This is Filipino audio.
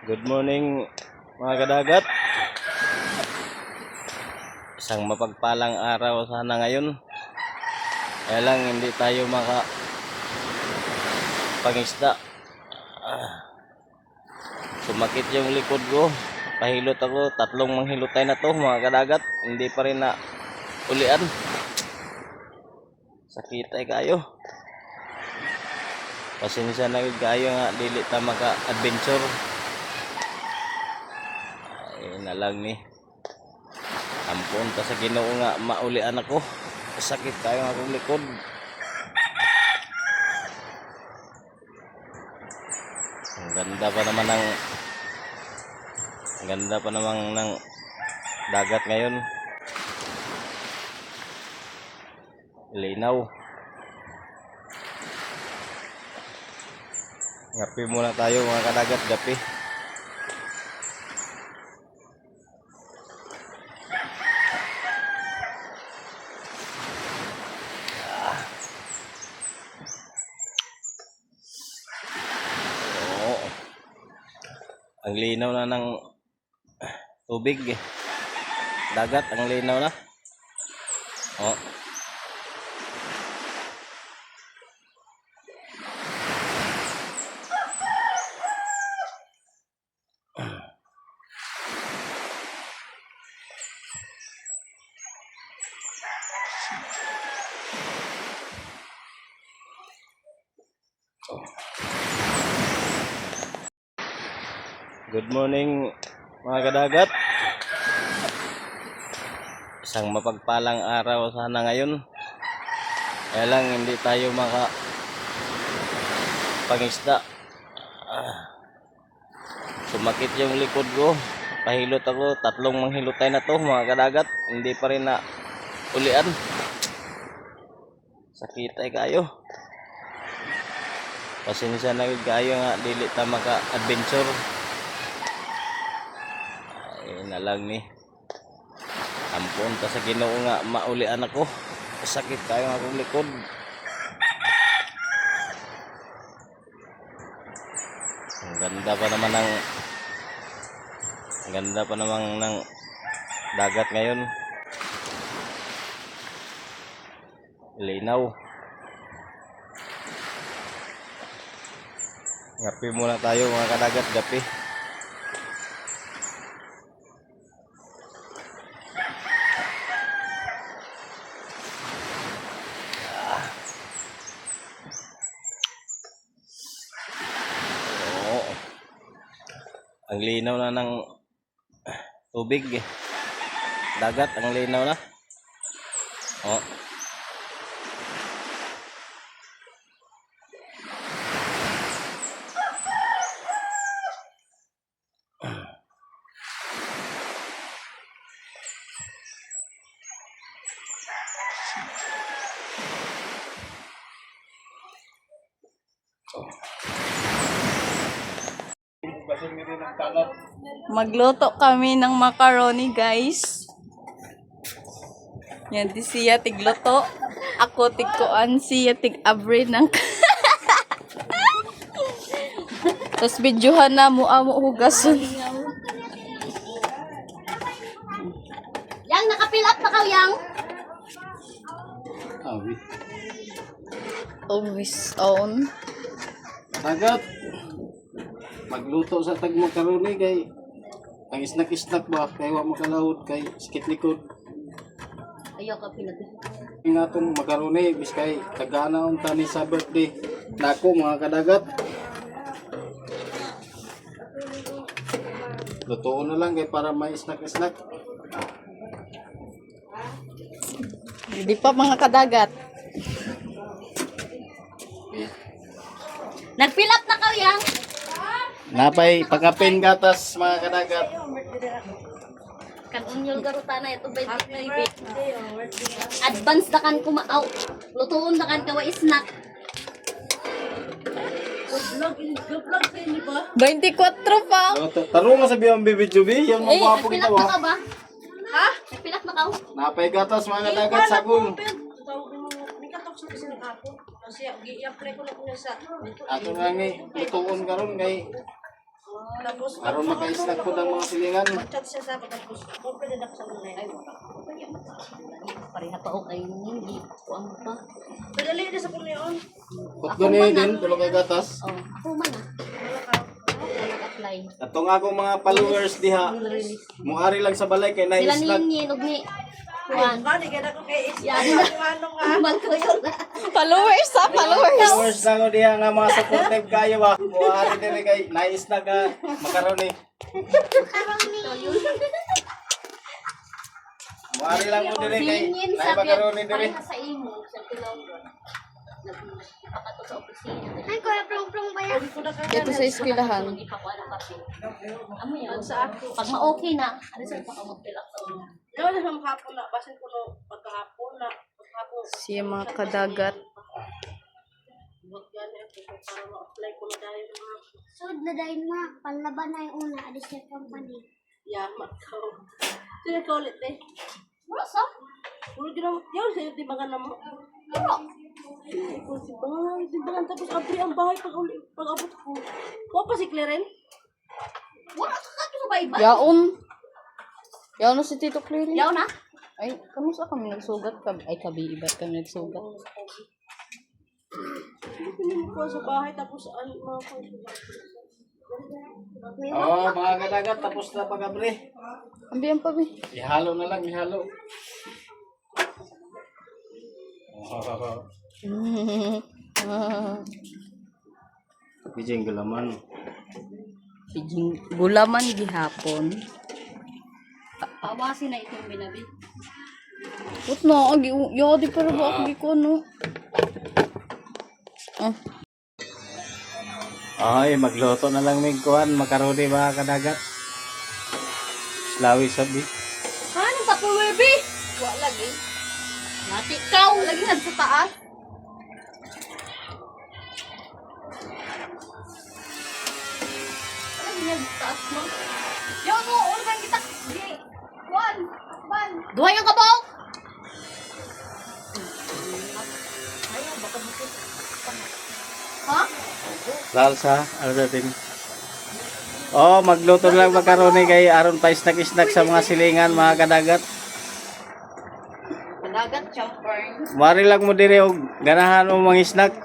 Good morning mga kadagat. Isang mapagpalang araw sana ngayon. Kaya lang hindi tayo pangisda. Sumakit yung likod ko. Pahilot ako. 3 manghilotay na to mga kadagat. Hindi pa rin na ulian. Sakitay kayo. Pasensya na kayo nga dili ta maka-adventure. Ay na lang ni. Ampon ta sa Ginoo nga maulian ako. Sakit kayo nga akong likod. Ang ganda pa naman ng dagat ngayon. Linaw. Gapi muna tayo mga kadagat, gapi. Ang linaw na ng tubig eh. Dagat, ang linaw na. Oh. Good morning mga kadagat. Isang mapagpalang araw sana ngayon. Kaya lang hindi tayo pangisda. Sumakit yung likod ko. Pahilot ako. 3 manghilotay na to mga kadagat. Hindi pa rin na ulian. Sakitay kayo. Pasensya na kayo nga dili ta maka-adventure. Ay na lang ni. Ampon ta sa Ginoo nga maulian ako. Sakit kayo nga akong likod. Ang ganda pa naman ng dagat ngayon. Linaw. Gapi muna tayo mga kadagat, gapi. Ang linaw na ng tubig eh. Dagat, ang linaw na. Oh. Magluto kami ng macaroni, guys. Yan, di siya tigluto. Ako tigkuan, siya tig-abre ng... Tapos videohan na mo hugason. Yang nakapilap na yang. Always on. Dagat. Magluto sa tag macaroni kay ang isnak ba kay wa makalahod kay sakit likod. Ayaw ka pinag. Ing atong macaroni bis kay tagana unta ni sa birthday nako mga kadagat. Lutoon na lang kay para may snack. Hindi pa mga kadagat. Nagpilap na yang. Napay pagkapin gatas mga kadagat. Kanun yung garutana ito ba advance na kan kumaaw. Lutuon na kan kawa snack. 24 pa. Taro nga sa biyang bibidyo bi yung mga po Nagpilap kita na ka wa. ba? Ha? Nagpilap na ka? Napay gatas mga kadagat sagol. Ato nga ni lutuon karon kay Aron maka-snack po ng mga silingan. Pareha pa o kayo hindi. Kuang pa. Kutgo ni din, tulog kay gatas. Oh, ako man ah. Nag-apply. Atong akong mga followers diha, muari lang sa balay kay Sila na-snack. ninyin og ni Juan. Yan. Kuman ko yun. Followers ha, followers. Followers na ko diha nga mga supportive kayo ba. Muari din kay na-snack ka makaroni. Muari lang mo din kay Ninyin na sabi makaroni din. pareha sa imo sa Tilawgon. Nagpakato sa opisina. Ay, Dito sa eskwelahan. Amo yan. Pag ma-okay na, ano sa pakamagpilak sa una. Siya mga kadagat. Sud na dahil ma, panlaban na yung una, additional company. Masa? Wala ka ka sa bayba. Yaon. Yaon na si Tito Clary. Yaw na? Ay, kamusta kami nagsugat? Ay, kabi-ibat kami nagsugat. Oh, mga kadagat tapos na pag-abre. Ambiyan pa, be. Ihalo na lang, ihalo. Oh, bijing gulaman. Piding gulaman gihapon. Pawasin na itong binabi. Ut na, agi, yadi pero ba agi ko, no? Ah, Ay, magluto na lang mig kuan, makaroni mga kadagat. Slawi sabi. Ano pa po, baby? wa lagi. Natikaw. Lagi nad sa taas. Ano yan? Taas mo? Yo, no, ulan kita. Di. One, one. Duhay yung kabaw! Ha? Salsa, ano natin? Oh, magluto na lang makaroni kay aron pa snack-snack sa mga silingan mga kadagat. Kadagat chopper. Mari lang mo dire og ganahan mo mga snack.